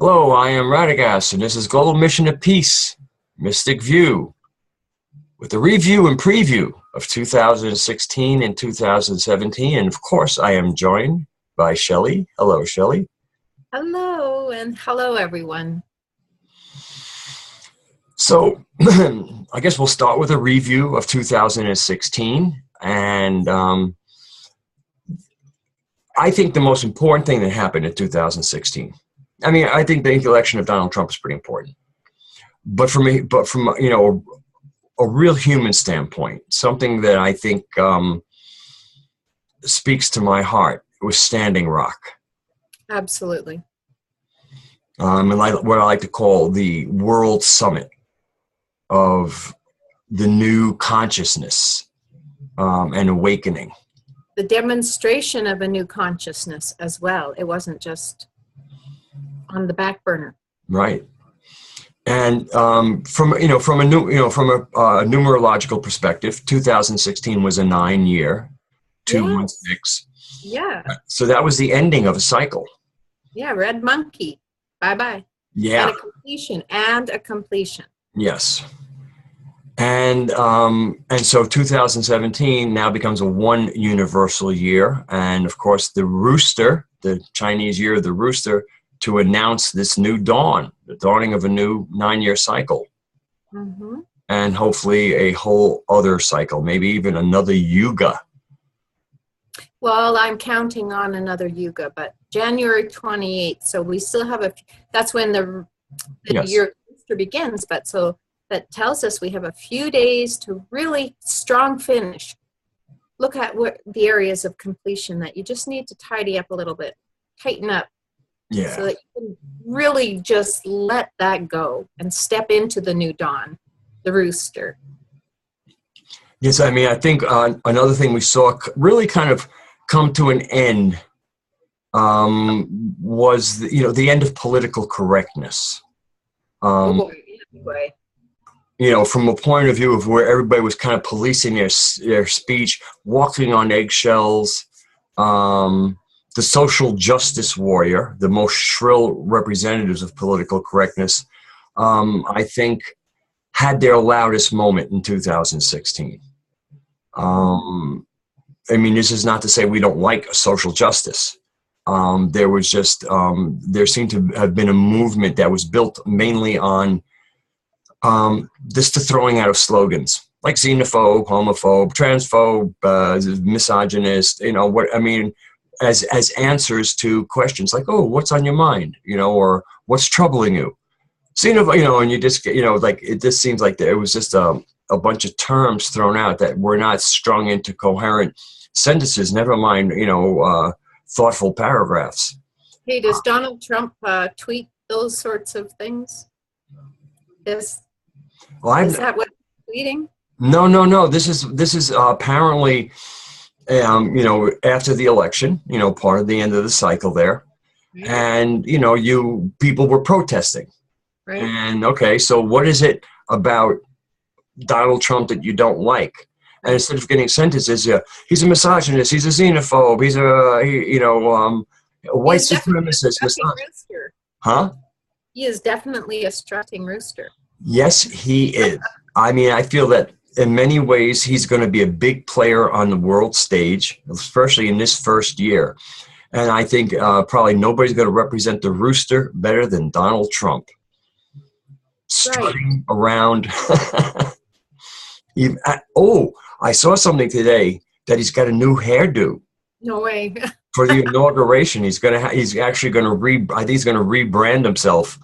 Hello, I am Radagast, and this is Global Mission to Peace, Mystic View, with a review and preview of 2016 and 2017. And of course, I am joined by Shelley. Hello, Shelley. Hello, and hello, everyone. So, I guess we'll start with a review of 2016. And I think the most important thing that happened in 2016. I mean, I think the election of Donald Trump is pretty important, but from a real human standpoint, something that I think speaks to my heart was Standing Rock. Absolutely. And what I like to call the World Summit of the new consciousness and awakening. The demonstration of a new consciousness as well. It wasn't just on the back burner. Right. And from a numerological perspective, 2016 was a 9-year, 216. Yeah. So that was the ending of a cycle. Yeah, red monkey. Bye-bye. Yeah. And a completion. Yes. And so 2017 now becomes a one universal year. And of course, the rooster, the Chinese year of the rooster, to announce this new dawn, the dawning of a new 9-year cycle. Mm-hmm. And hopefully a whole other cycle, maybe even another yuga. Well, I'm counting on another yuga, but January 28th, so we still have that's when the Yes. year begins, but so that tells us we have a few days to really strong finish. Look at what the areas of completion that you just need to tidy up a little bit, tighten up. Yeah. So that you can really just let that go and step into the new dawn, the rooster. Yes, I mean, I think another thing we saw really kind of come to an end was the end of political correctness. Boy. From a point of view of where everybody was kind of policing their speech, walking on eggshells. The social justice warrior, the most shrill representatives of political correctness, I think, had their loudest moment in 2016. I mean, this is not to say we don't like social justice. There seemed to have been a movement that was built mainly on just the throwing out of slogans like xenophobe, homophobe, transphobe, misogynist, as answers to questions like, oh, what's on your mind, or what's troubling you? And you just, it just seems like it was just a bunch of terms thrown out that were not strung into coherent sentences, never mind, thoughtful paragraphs. Hey, does Donald Trump tweet those sorts of things? Is that what he's tweeting? No. This is apparently, after the election, part of the end of the cycle there. Right. And, people were protesting. Right. And, okay, so what is it about Donald Trump that you don't like? And instead of getting sentences, he's a misogynist, he's a xenophobe, he's a white supremacist. Huh? He is definitely a strutting rooster. Yes, he is. I mean, I feel that in many ways, he's going to be a big player on the world stage, especially in this first year. And I think probably nobody's going to represent the rooster better than Donald Trump. Strutting around. I saw something today that he's got a new hairdo. No way. For the inauguration, he's actually going to I think he's going to rebrand himself.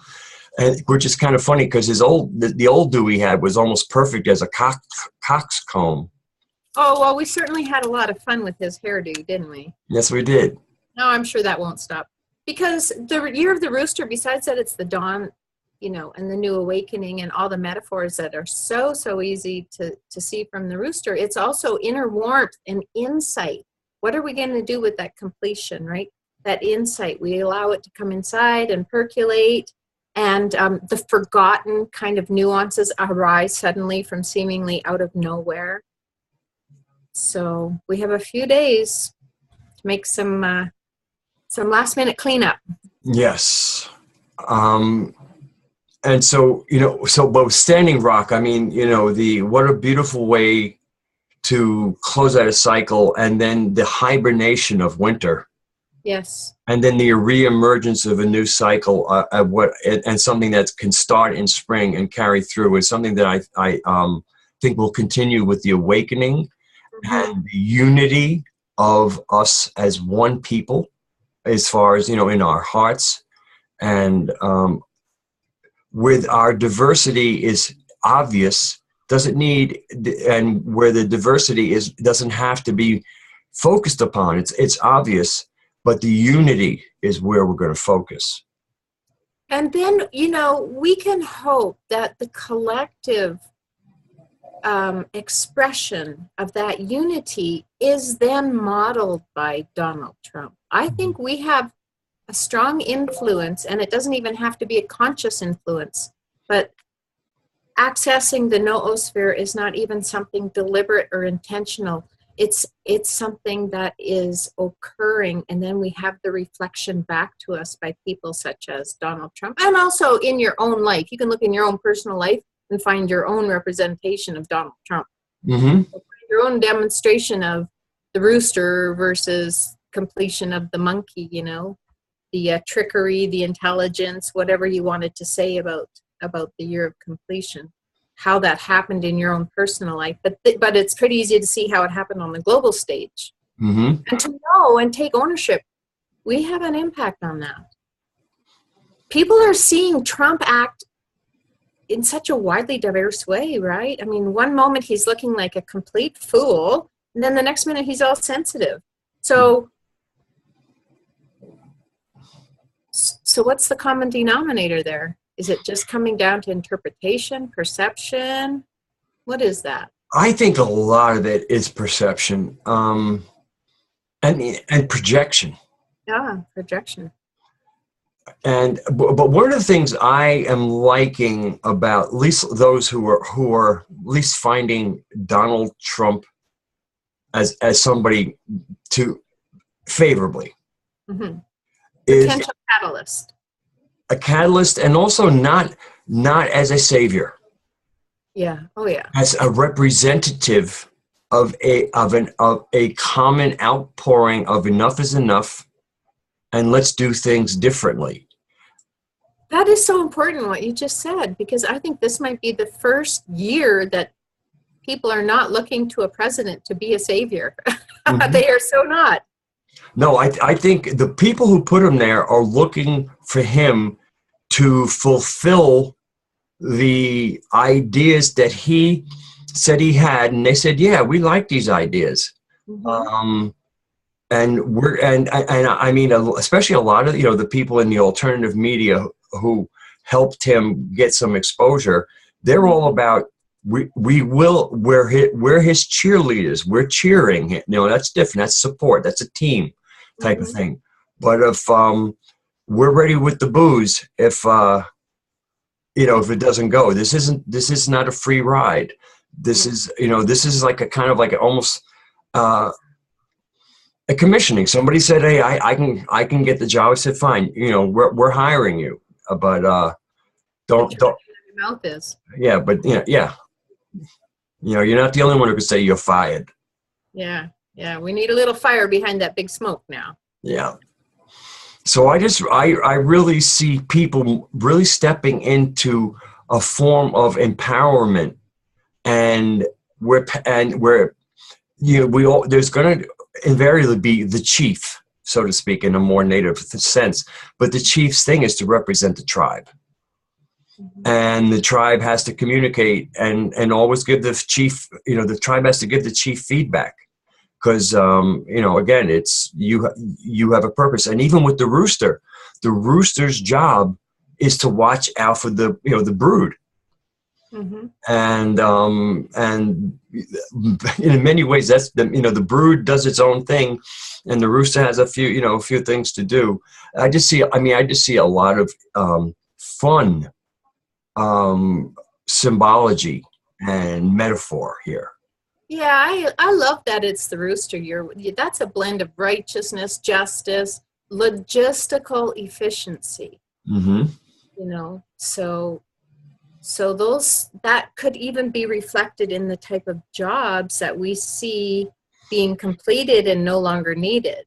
Which is kind of funny because the old do he had was almost perfect as a coxcomb. Oh, well, we certainly had a lot of fun with his hairdo, didn't we? Yes, we did. No, I'm sure that won't stop. Because the year of the rooster, besides that it's the dawn, and the new awakening and all the metaphors that are so, so easy to see from the rooster, it's also inner warmth and insight. What are we going to do with that completion, right? That insight. We allow it to come inside and percolate. And the forgotten kind of nuances arise suddenly from seemingly out of nowhere. So we have a few days to make some last minute cleanup. Yes. And so, but Standing Rock, I mean, what a beautiful way to close out a cycle, and then the hibernation of winter. Yes. And then the reemergence of a new cycle, and something that can start in spring and carry through is something that I think will continue with the awakening and the unity of us as one people, as far as, in our hearts, and with our diversity is obvious, and where the diversity doesn't have to be focused upon. It's obvious, but the unity is where we're going to focus. And then, we can hope that the collective expression of that unity is then modeled by Donald Trump. I think we have a strong influence, and it doesn't even have to be a conscious influence, but accessing the noosphere is not even something deliberate or intentional. It's something that is occurring, and then we have the reflection back to us by people such as Donald Trump. And also in your own life, you can look in your own personal life and find your own representation of Donald Trump. Your own demonstration of the rooster versus completion of the monkey, the trickery, the intelligence, whatever you wanted to say about the year of completion, how that happened in your own personal life. But it's pretty easy to see how it happened on the global stage. And to know and take ownership, we have an impact on that. People are seeing Trump act in such a widely diverse way, right? I mean, one moment he's looking like a complete fool, and then the next minute he's all sensitive. So what's the common denominator there? Is it just coming down to interpretation, perception? What is that? I think a lot of it is perception, and projection. Yeah, projection. But one of the things I am liking about at least those who are at least finding Donald Trump as somebody to favorably is potential catalyst. A catalyst, and also not as a savior. Yeah. Oh yeah. As a representative of a common outpouring of enough is enough, and let's do things differently. That is so important what you just said, because I think this might be the first year that people are not looking to a president to be a savior. They are so not. No, I think the people who put him there are looking for him to fulfill the ideas that he said he had, and they said, "Yeah, we like these ideas." And I mean, especially a lot of the people in the alternative media who helped him get some exposure. They're all about we're his cheerleaders. We're cheering him. That's different. That's support. That's a team type of thing. But if we're ready with the booze, if it doesn't go, this is not a free ride. This is like a kind of like almost a commissioning. Somebody said, "Hey, I can get the job." I said, "Fine, we're hiring you, but don't." Your mouth is. Yeah, but yeah. You're not the only one who can say you're fired. Yeah. We need a little fire behind that big smoke now. Yeah. So I really see people really stepping into a form of empowerment, and there's going to invariably be the chief, so to speak, in a more native sense. But the chief's thing is to represent the tribe. And the tribe has to communicate and always give the chief, the tribe has to give the chief feedback. Because, again, it's you have a purpose. And even with the rooster's job is to watch out for the brood. And in many ways, that's the brood does its own thing, and the rooster has a few things to do. I just see a lot of fun symbology and metaphor here. Yeah, I love that it's the rooster year. That's a blend of righteousness, justice, logistical efficiency. you know, so those, that could even be reflected in the type of jobs that we see being completed and no longer needed,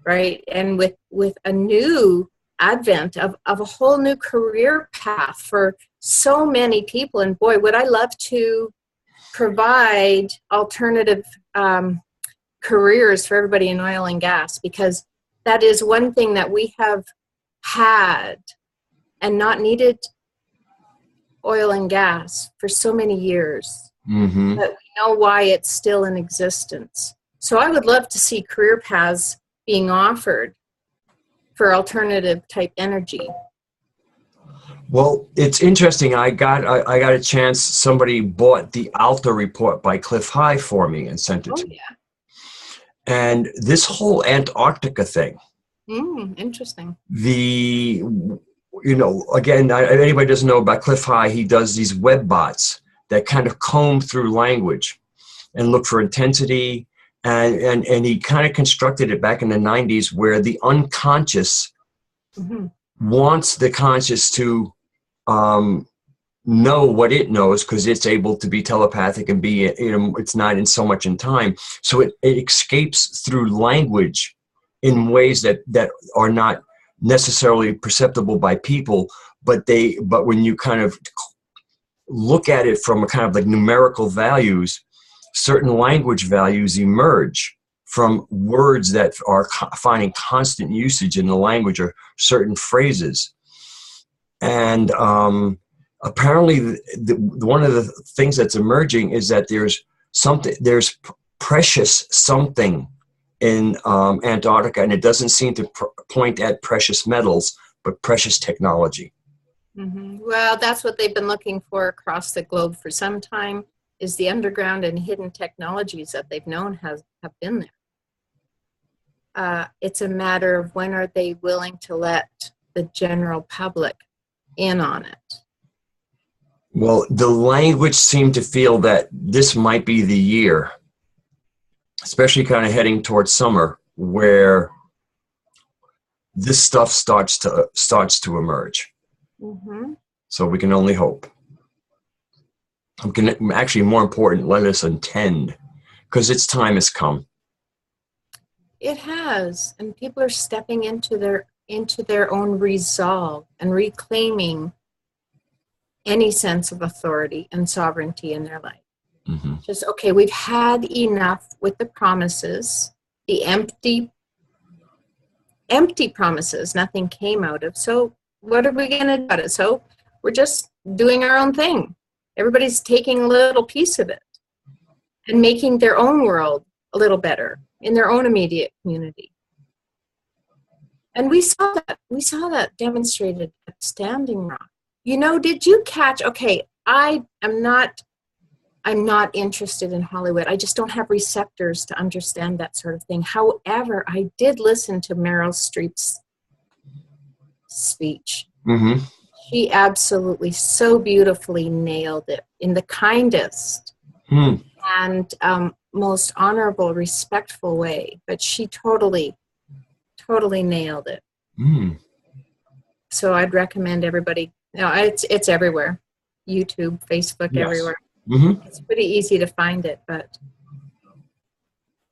right? And with a new advent of a whole new career path for so many people. And boy, would I love to provide alternative careers for everybody in oil and gas, because that is one thing that we have had and not needed oil and gas for so many years, Mm-hmm. but we know why it's still in existence. So I would love to see career paths being offered for alternative type energy. Well, it's interesting. I got a chance. Somebody bought the Alta report by Cliff High for me and sent it Oh to me. yeah. And this whole Antarctica thing, Interesting. Again, if anybody doesn't know about Cliff High, he does these web bots that kind of comb through language and look for intensity. And he kind of constructed it back in the 90s where the unconscious wants the conscious to know what it knows, because it's able to be telepathic and be, it's not in so much in time. So it escapes through language in ways that are not necessarily perceptible by people, but when you kind of look at it from a kind of like numerical values, certain language values emerge from words that are finding constant usage in the language, or certain phrases. And apparently one of the things that's emerging is that there's precious something in Antarctica, and it doesn't seem to point at precious metals, but precious technology. Well, that's what they've been looking for across the globe for some time, is the underground and hidden technologies that they've known have been there. It's a matter of when are they willing to let the general public in on it. Well, the language seemed to feel that this might be the year, especially kind of heading towards summer, where this stuff starts to emerge. So we can only hope. Actually, more important, let us intend, because its time has come. It has, and people are stepping into their own resolve and reclaiming any sense of authority and sovereignty in their life. Just, okay, we've had enough with the promises, the empty promises nothing came out of. So what are we going to do about it? So we're just doing our own thing. Everybody's taking a little piece of it and making their own world a little better in their own immediate community. And we saw that demonstrated at Standing Rock. Did you catch, okay, I'm not interested in Hollywood. I just don't have receptors to understand that sort of thing. However, I did listen to Meryl Streep's speech. She absolutely so beautifully nailed it in the kindest and most honorable, respectful way. But she totally nailed it. So I'd recommend everybody. It's everywhere. YouTube, Facebook, yes. Everywhere. It's pretty easy to find it, but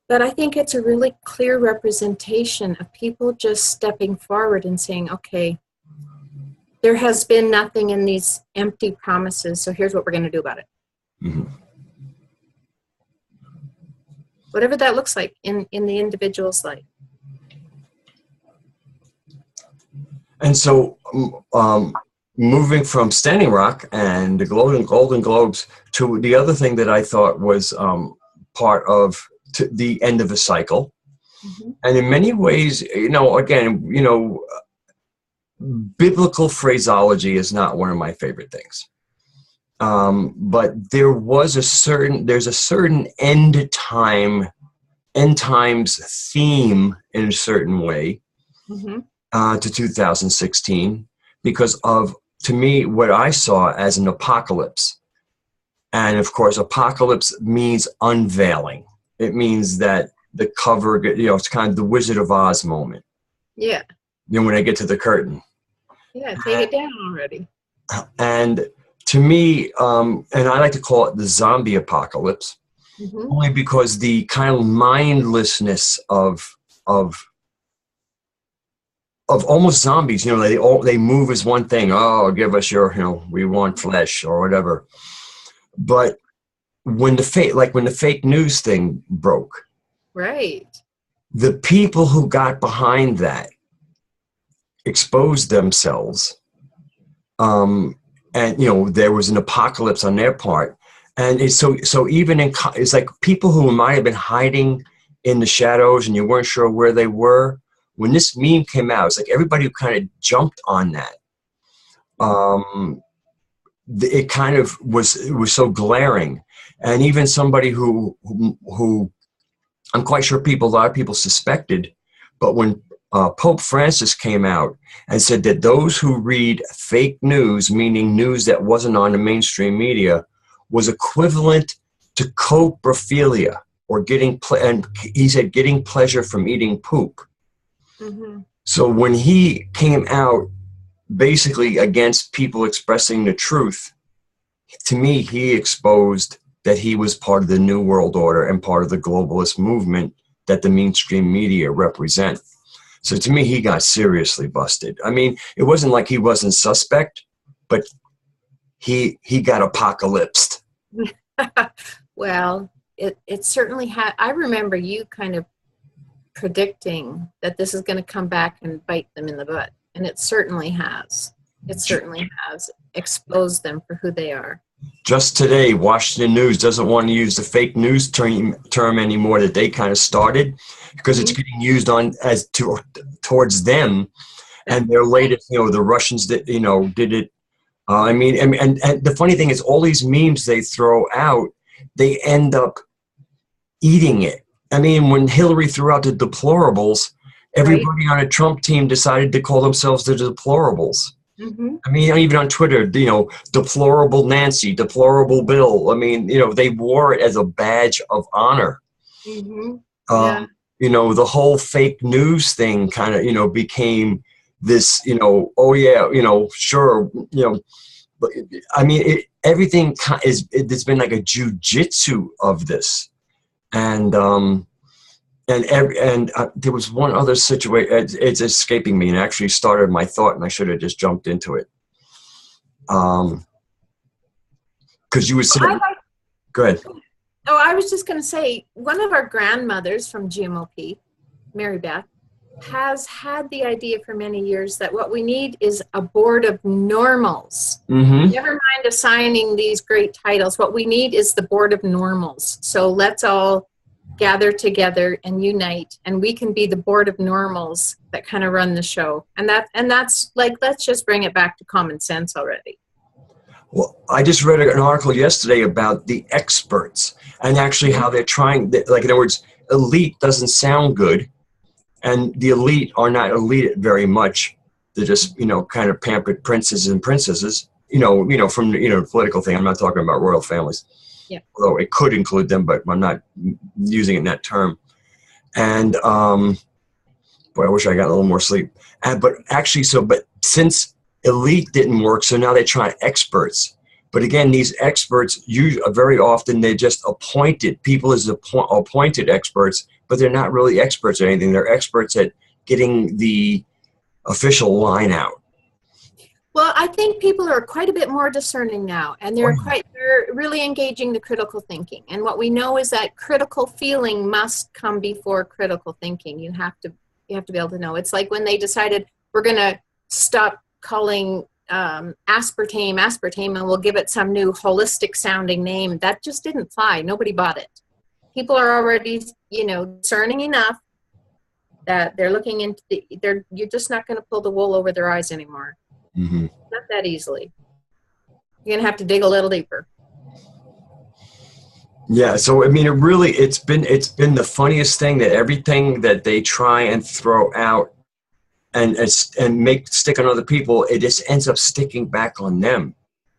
I think it's a really clear representation of people just stepping forward and saying, okay, there has been nothing in these empty promises, so here's what we're going to do about it. Whatever that looks like in the individual's life. And so moving from Standing Rock and the Golden Globes to the other thing that I thought was part of the end of a cycle. And in many ways, biblical phraseology is not one of my favorite things. But there's a certain end times theme in a certain way to 2016 because of, to me, what I saw as an apocalypse. And of course, apocalypse means unveiling. It means that the cover, it's kind of the Wizard of Oz moment. Yeah. Then when I get to the curtain. Yeah, take it down already. And to me, and I like to call it the zombie apocalypse, Hmm. only because the kind of mindlessness of almost zombies, they move as one thing. Oh, give us your, we want flesh or whatever. But when the fake news thing broke, Right. the people who got behind that exposed themselves, and there was an apocalypse on their part, and so even it's like people who might have been hiding in the shadows and you weren't sure where they were. When this meme came out, it's like everybody kind of jumped on that. It kind of it was so glaring, and even somebody who I'm quite sure a lot of people suspected, but when Pope Francis came out and said that those who read fake news, meaning news that wasn't on the mainstream media, was equivalent to coprophilia, or and he said getting pleasure from eating poop. Hmm. So when he came out basically against people expressing the truth, to me, he exposed that he was part of the New World Order and part of the globalist movement that the mainstream media represent. So to me, he got seriously busted. I mean, it wasn't like he wasn't suspect, but he got apocalypsed. Well, it certainly had. I remember you kind of predicting that this is going to come back and bite them in the butt, and it certainly has. It certainly has exposed them for who they are. Just today, Washington News doesn't want to use the fake news term anymore that they kind of started, because it's getting used towards them and their latest. The Russians did it. I mean, and the funny thing is, all these memes they throw out, they end up eating it. I mean, when Hillary threw out the deplorables, everybody on a Trump team decided to call themselves the deplorables. Mm-hmm. I mean, even on Twitter, deplorable Nancy, deplorable Bill. I mean, they wore it as a badge of honor. Mm-hmm. Yeah. The whole fake news thing kind of, became this, oh yeah, sure, but I mean, everything it's been like a jujitsu of this. And there was one other situation. It's escaping me, and actually started my thought, and I should have just jumped into it. Because you were saying, go ahead. Oh, I was just going to say, one of our grandmothers from GMOP, Mary Beth, has had the idea for many years that what we need is a board of normals. Mm-hmm. Never mind assigning these great titles. What we need is the board of normals. So let's all gather together and unite, and we can be the board of normals that kind of run the show. And that's like, let's just bring it back to common sense already. Well, I just read an article yesterday about the experts and actually how they're trying, like, in other words, elite doesn't sound good, and the elite are not elite very much. They're just, kind of pampered princes and princesses, from the political thing. I'm not talking about royal families. Yeah. Although it could include them, but I'm not using it in that term. And boy, I wish I got a little more sleep. But since elite didn't work, so now they try experts. But again, these experts, very often they just appointed people as appointed experts, but they're not really experts at anything. They're experts at getting the official line out. Well, I think people are quite a bit more discerning now, and they're really engaging the critical thinking. And what we know is that critical feeling must come before critical thinking. You have to be able to know. It's like when they decided we're going to stop calling aspartame, and we'll give it some new holistic sounding name. That just didn't fly. Nobody bought it. People are already, discerning enough that they're looking into you're just not going to pull the wool over their eyes anymore. Mm-hmm. Not that easily. You're going to have to dig a little deeper. Yeah, so I mean, it's been the funniest thing that everything that they try and throw out and stick on other people, it just ends up sticking back on them.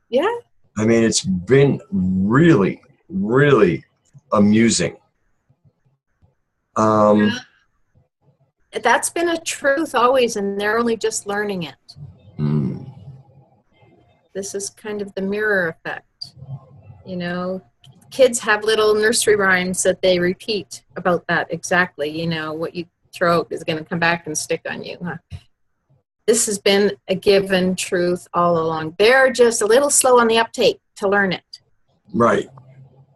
Yeah. I mean, it's been really, really amusing. That's been a truth always, and they're only just learning it. this is kind of the mirror effect. You know, kids have little nursery rhymes that they repeat about that exactly. You know, what you throw is going to come back and stick on you. Huh? This has been a given truth all along. They're just a little slow on the uptake to learn it. Right.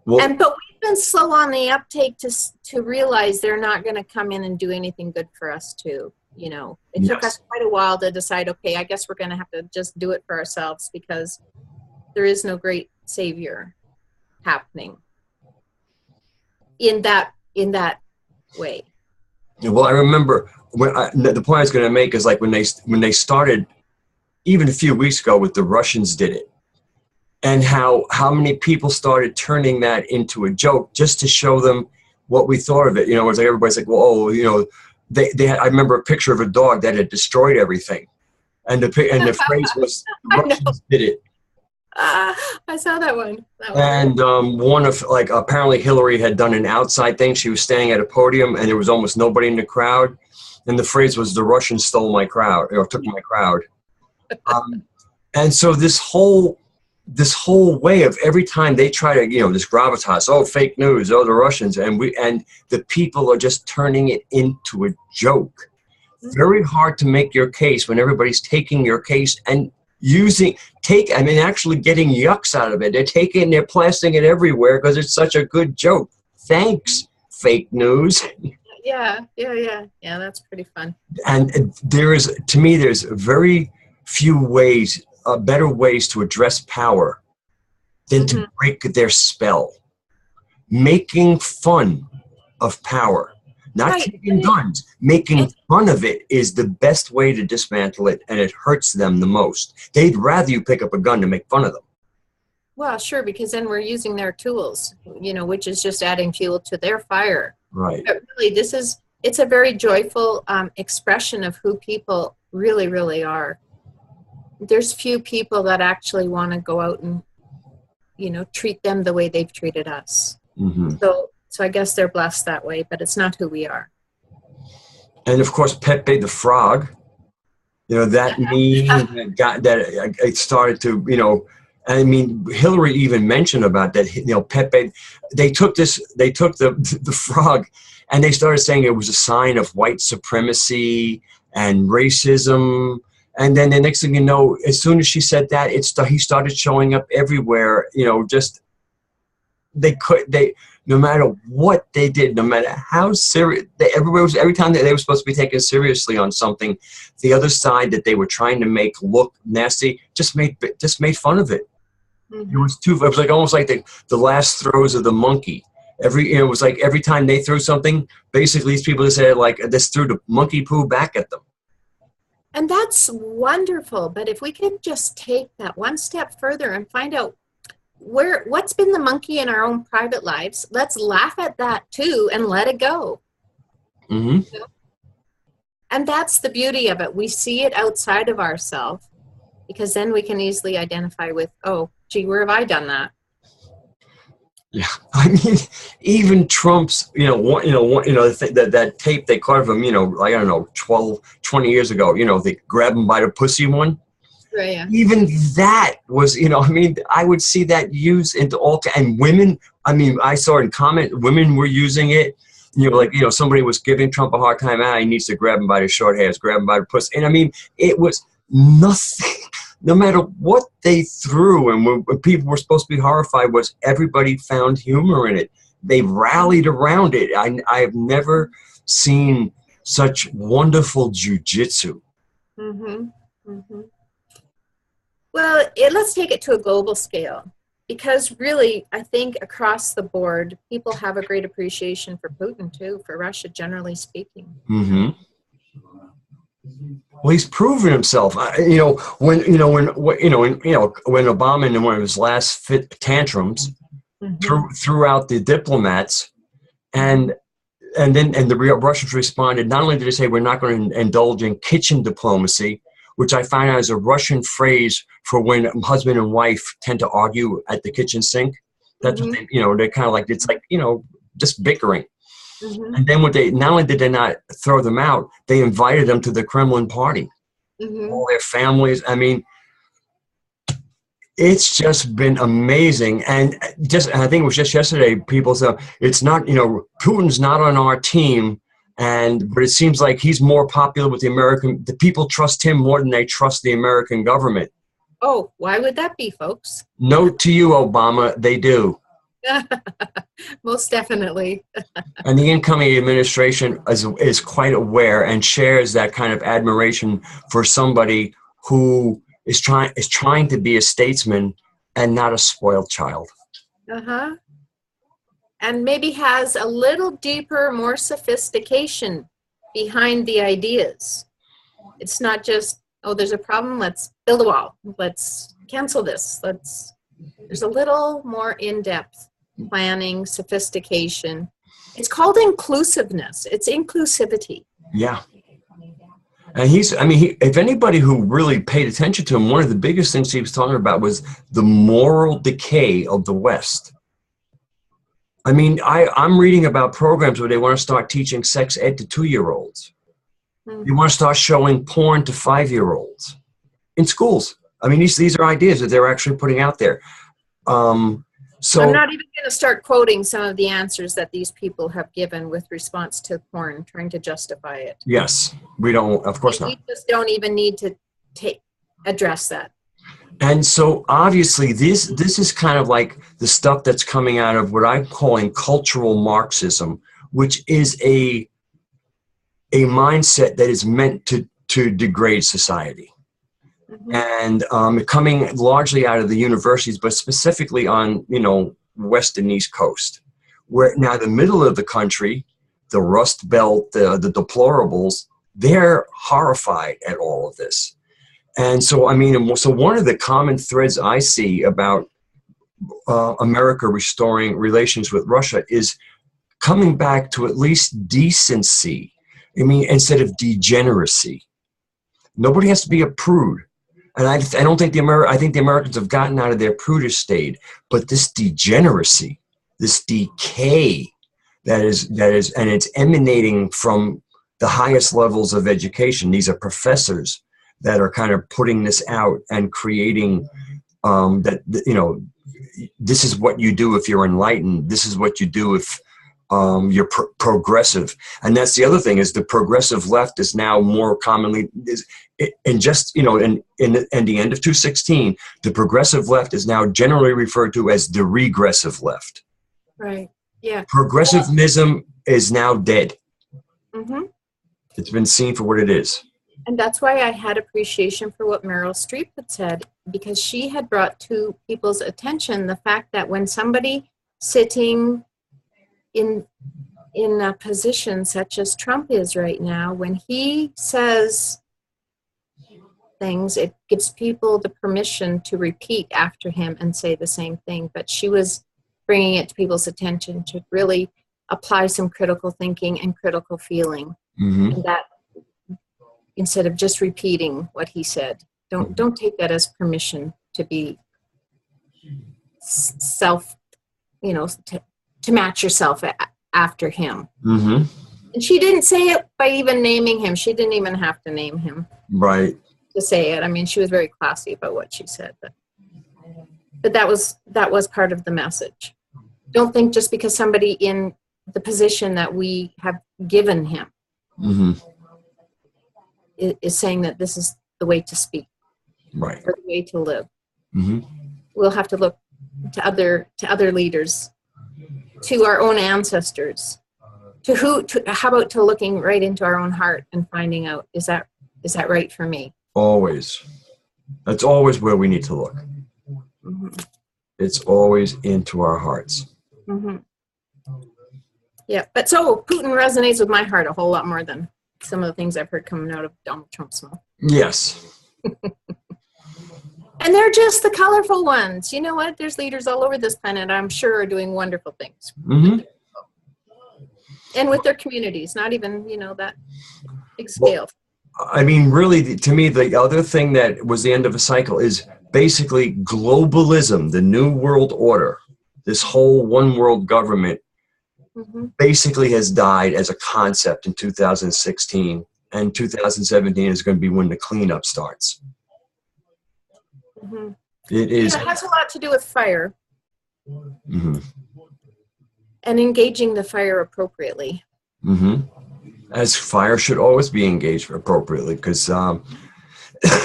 Well, But we've been slow on the uptake to realize they're not going to come in and do anything good for us too. You know, it took us quite a while to decide, okay, I guess we're going to have to just do it for ourselves because there is no great savior happening in that way. well, I remember the point I was going to make is like when they started, even a few weeks ago, with the Russians did it, and how many people started turning that into a joke just to show them what we thought of it. You know, it's like everybody's like, well, oh, you know, they had, I remember a picture of a dog that had destroyed everything, and the phrase was the Russians did it. I saw that one. And one of, like, apparently Hillary had done an outside thing. She was standing at a podium and there was almost nobody in the crowd. And the phrase was, the Russians stole my crowd, or took my crowd. And so this whole way of every time they try to, you know, this gravitas, oh, fake news, oh, the Russians, and the people are just turning it into a joke. Very hard to make your case when everybody's taking your case and actually getting yucks out of it. They're plasting it everywhere because it's such a good joke. Thanks, fake news. Yeah, that's pretty fun. And there's very few ways, better ways to address power than to break their spell. Making fun of power. Not taking guns. Making fun of it is the best way to dismantle it, and it hurts them the most. They'd rather you pick up a gun to make fun of them. Well, sure, because then we're using their tools, you know, which is just adding fuel to their fire. Right. But really, it's a very joyful expression of who people really, really are. There's few people that actually want to go out and, you know, treat them the way they've treated us. Mm-hmm. So I guess they're blessed that way, but it's not who we are. And of course, Pepe the Frog, you know, that meme that it started to, you know, I mean, Hillary even mentioned about that, you know, Pepe, they took the frog and they started saying it was a sign of white supremacy and racism. And then the next thing you know, as soon as she said that, he started showing up everywhere, you know, just, no matter what they did, no matter how serious, every time that they were supposed to be taken seriously on something, the other side that they were trying to make look nasty just made fun of it. Mm-hmm. It was like almost like the last throws of the monkey. It was like every time they threw something, basically these people just said like this, threw the monkey poo back at them. And that's wonderful. But if we could just take that one step further and find out what's been the monkey in our own private lives, let's laugh at that too and let it go. Mm-hmm. You know? And that's the beauty of it. We see it outside of ourselves because then we can easily identify with, oh, gee, where have I done that? Yeah, I mean, even Trump's, that tape they caught of him, you know, I don't know, 20 years ago, you know, they grab him by the pussy one. Right, yeah. Even that was, you know, I mean, I would see that used into and women, I mean, I saw in comment, women were using it, you know, like, you know, somebody was giving Trump a hard time, he needs to grab him by the short hairs, grab him by the pussy. And I mean, it was nothing, no matter what they threw. And when people were supposed to be horrified, was everybody found humor in it. They rallied around it. I have never seen such wonderful jujitsu. Mm-hmm. Mm-hmm. Well, let's take it to a global scale, because really, I think across the board, people have a great appreciation for Putin too, for Russia, generally speaking. Mm-hmm. Well, he's proven himself. When Obama in one of his last tantrums threw out the diplomats, and the Russians responded. Not only did they say we're not going to indulge in kitchen diplomacy, which I find out is a Russian phrase for when husband and wife tend to argue at the kitchen sink. That's what they, they're kind of like, it's like, just bickering. Mm-hmm. And then not only did they not throw them out, they invited them to the Kremlin party. Mm-hmm. All their families. I mean, It's just been amazing. And I think it was just yesterday, people said, it's not, Putin's not on our team. But it seems like he's more popular with the people trust him more than they trust the American government. Oh, why would that be, folks? Note to you, Obama, they do. Most definitely. And the incoming administration is quite aware and shares that kind of admiration for somebody who is trying to be a statesman and not a spoiled child. Uh-huh. And maybe has a little deeper, more sophistication behind the ideas. It's not just, oh, there's a problem, let's build a wall, let's cancel this. There's a little more in-depth planning, sophistication. It's called inclusiveness. It's inclusivity. Yeah. And if anybody who really paid attention to him, one of the biggest things he was talking about was the moral decay of the West. I mean, I'm reading about programs where they want to start teaching sex ed to 2-year-olds. Mm-hmm. You want to start showing porn to 5-year-olds in schools. I mean, these are ideas that they're actually putting out there. So I'm not even going to start quoting some of the answers that these people have given with response to porn, trying to justify it. Yes, we don't, of course not. We just don't even need to address that. And so obviously this is kind of like the stuff that's coming out of what I'm calling cultural Marxism, which is a mindset that is meant to degrade society. Mm-hmm. And coming largely out of the universities, but specifically on, West and East Coast, where now the middle of the country, the Rust Belt, the deplorables, they're horrified at all of this. And so, so one of the common threads I see about America restoring relations with Russia is coming back to at least decency. Instead of degeneracy. Nobody has to be a prude. And I don't think I think the Americans have gotten out of their prudish state, but this degeneracy, this decay that is, and it's emanating from the highest levels of education. These are professors that are kind of putting this out and creating this is what you do if you're enlightened. This is what you do if you're progressive. And that's the other thing, is the progressive left is now more commonly in the end of 2016, the progressive left is now generally referred to as the regressive left. Right. Yeah. Progressivism is now dead. Mm-hmm. It's been seen for what it is. And that's why I had appreciation for what Meryl Streep had said, because she had brought to people's attention the fact that when somebody sitting in a position such as Trump is right now, when he says things, it gives people the permission to repeat after him and say the same thing. But she was bringing it to people's attention to really apply some critical thinking and critical feeling. Mm-hmm. And that instead of just repeating what he said, don't take that as permission to be self, to match yourself after him. Mm-hmm. And she didn't say it by even naming him. She didn't even have to name him. Right. To say it. She was very classy about what she said, but that was part of the message. Don't think just because somebody in the position that we have given him mm-hmm. is saying that this is the way to speak, right, or the way to live. Mm-hmm. We'll have to look to other leaders, to our own ancestors, how about to looking right into our own heart and finding out, is that right for me? Always. That's always where we need to look. Mm-hmm. It's always into our hearts. Mm-hmm. Yeah, but so Putin resonates with my heart a whole lot more than some of the things I've heard coming out of Donald Trump's mouth. Yes. And they're just the colorful ones. You know what? There's leaders all over this planet, I'm sure, are doing wonderful things. Mm-hmm. And with their communities, not even, that big scale. Really, to me, the other thing that was the end of a cycle is basically globalism, the new world order. This whole one world government mm-hmm. basically has died as a concept in 2016, and 2017 is going to be when the cleanup starts. Mm-hmm. It is. Yeah, it has a lot to do with fire Mm-hmm. and engaging the fire appropriately. Mm-hmm. As fire should always be engaged appropriately, because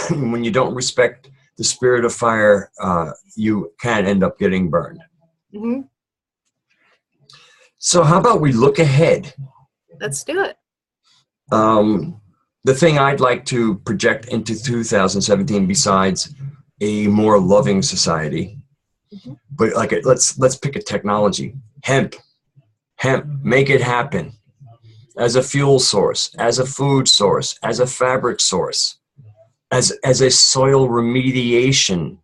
when you don't respect the spirit of fire, you can end up getting burned. Mm-hmm. So how about we look ahead? Let's do it. The thing I'd like to project into 2017, besides a more loving society, Mm-hmm. but like let's pick a technology. Hemp, make it happen. As a fuel source, as a food source, as a fabric source, as a soil remediation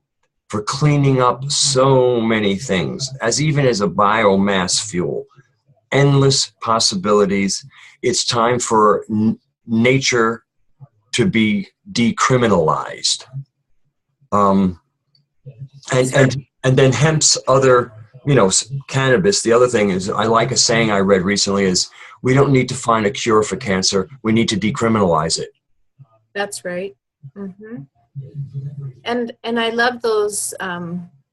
for cleaning up so many things, as even as a biomass fuel. Endless possibilities. It's time for nature to be decriminalized. And then hemp's other, cannabis. The other thing is, I like a saying I read recently is, we don't need to find a cure for cancer. We need to decriminalize it. That's right. Mm-hmm. And I love those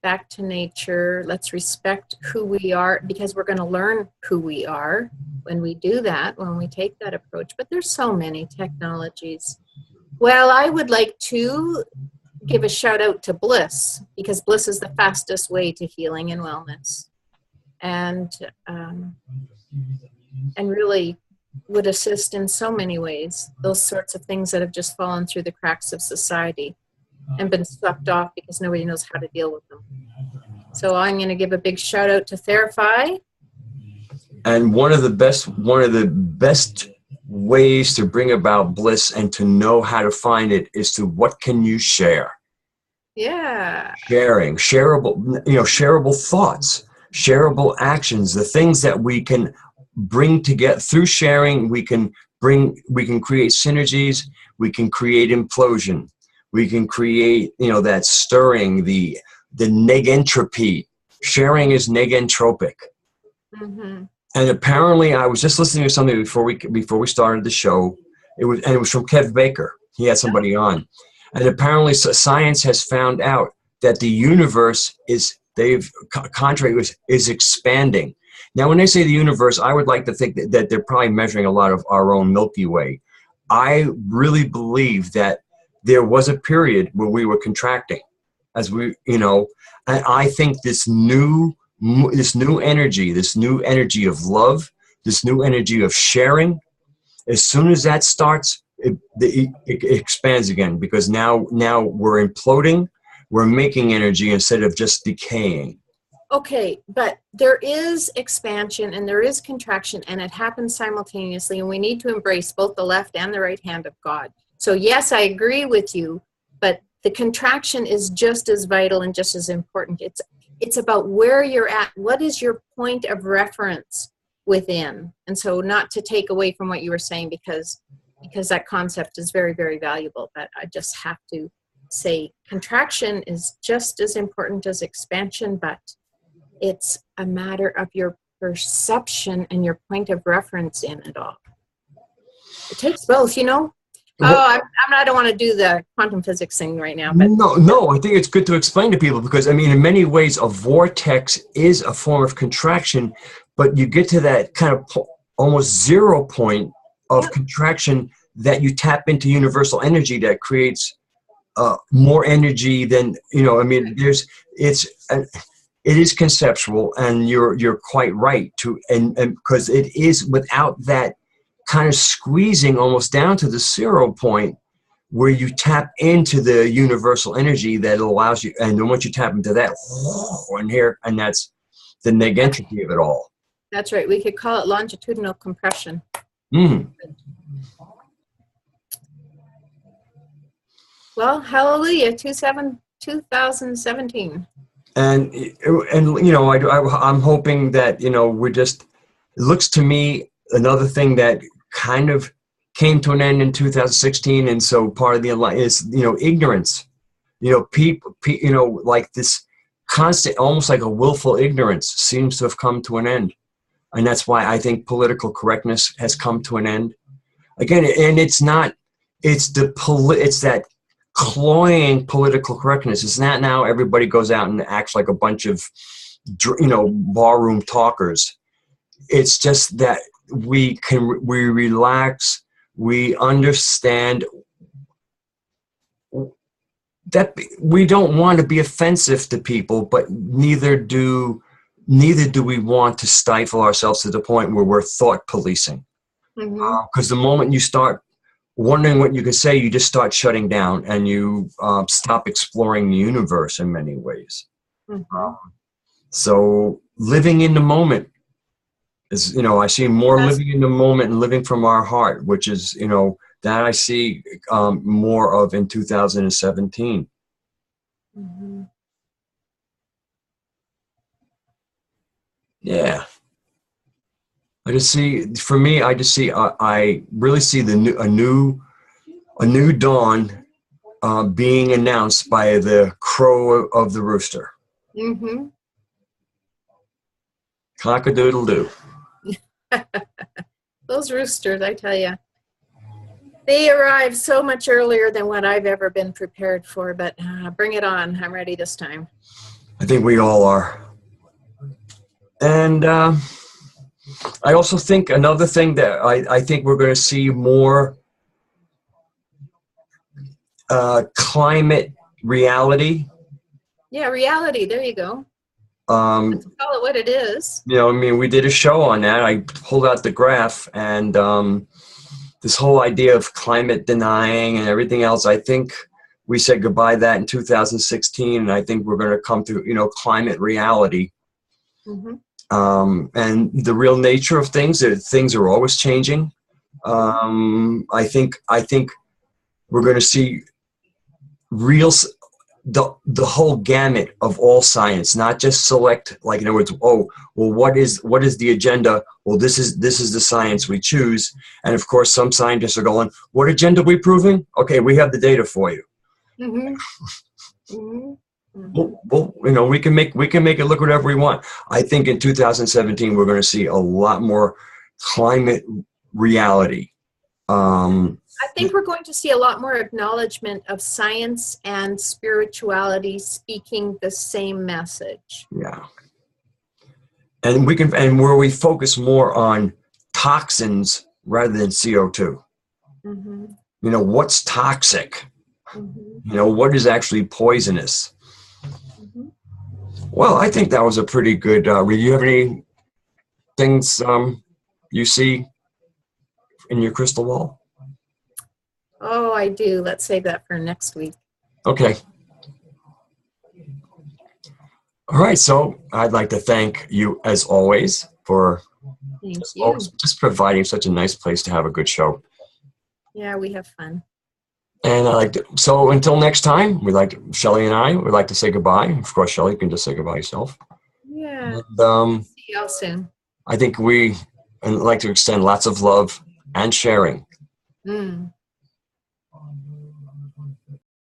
back to nature. Let's respect who we are, because we're going to learn who we are when we do that, when we take that approach. But there's so many technologies. Well, I would like to give a shout out to Bliss, because Bliss is the fastest way to healing and wellness, and really would assist in so many ways, those sorts of things that have just fallen through the cracks of society and been swept off because nobody knows how to deal with them. So I'm going to give a big shout out to Therify. And one of the best ways to bring about bliss and to know how to find it is to, what can you share? Yeah. Shareable thoughts, shareable actions, the things that we can bring together through sharing. We can create synergies. We can create implosion. We can create, that stirring, the negentropy. Sharing is negentropic. Mm-hmm. And apparently, I was just listening to something before we started the show. It was from Kev Baker. He had somebody on, and apparently, science has found out that the universe is expanding. Now, when they say the universe, I would like to think that they're probably measuring a lot of our own Milky Way. I really believe that there was a period where we were contracting, as and I think this new energy of love, this new energy of sharing, as soon as that starts, it expands again, because now we're imploding, we're making energy instead of just decaying. Okay, but there is expansion and there is contraction, and it happens simultaneously, and we need to embrace both the left and the right hand of God. So yes, I agree with you, but the contraction is just as vital and just as important. It's about where you're at. What is your point of reference within? And so, not to take away from what you were saying, because that concept is very, very valuable, but I just have to say contraction is just as important as expansion, but it's a matter of your perception and your point of reference in it all. It takes both, Well, I don't want to do the quantum physics thing right now. But No, I think it's good to explain to people, because, in many ways, a vortex is a form of contraction, but you get to that kind of almost zero point of contraction that you tap into universal energy that creates more energy than, it is conceptual, and you're quite right and because it is, without that kind of squeezing almost down to the 0 point where you tap into the universal energy that allows you, and then once you tap into that, and that's the negentropy of it all. That's right. We could call it longitudinal compression. Well, hallelujah, 2017. And I'm hoping that, we're just, it looks to me, another thing that kind of came to an end in 2016, and so part of the is, ignorance. People, like this constant, almost like a willful ignorance, seems to have come to an end, and that's why I think political correctness has come to an end. Again, and it's not, it's that cloying political correctness. It's not now everybody goes out and acts like a bunch of, barroom talkers. It's just that we relax, we understand that we don't want to be offensive to people, but neither do we want to stifle ourselves to the point where we're thought policing. Because the moment you start wondering what you can say, you just start shutting down, and you stop exploring the universe in many ways. So living in the moment is, I see more living in the moment and living from our heart, which is, that I see more of in 2017. Yeah. I just see, for me, I really see a new dawn being announced by the crow of the rooster. Cock-a-doodle-doo. Those roosters, I tell you, they arrive so much earlier than what I've ever been prepared for, but bring it on. I'm ready this time. I think we all are. And I also think another thing that I think we're going to see more climate reality. Yeah, reality. There you go. Let's call it what it is. We did a show on that. I pulled out the graph, and this whole idea of climate denying and everything else, I think we said goodbye to that in 2016, and I think we're going to come to, climate reality. And the real nature of things are always changing. I think we're going to see the whole gamut of all science, not just select, like, in other words, what is the agenda? Well, this is the science we choose. And of course, some scientists are going, what agenda are we proving? Okay, we have the data for you. Well, we can make it look whatever we want. I think in 2017 we're going to see a lot more climate reality. I think we're going to see a lot more acknowledgement of science and spirituality speaking the same message. Yeah. And where we focus more on toxins rather than CO2. What's toxic? What is actually poisonous? Well, I think that was a pretty good read. You have any things you see in your crystal ball? Oh, I do. Let's save that for next week. Okay. All right. So I'd like to thank you, as always, for just providing such a nice place to have a good show. Yeah, we have fun. And so until next time, Shelley and I would like to say goodbye. Of course, Shelley, you can just say goodbye yourself. Yeah. And, see you all soon. I think we like to extend lots of love and sharing.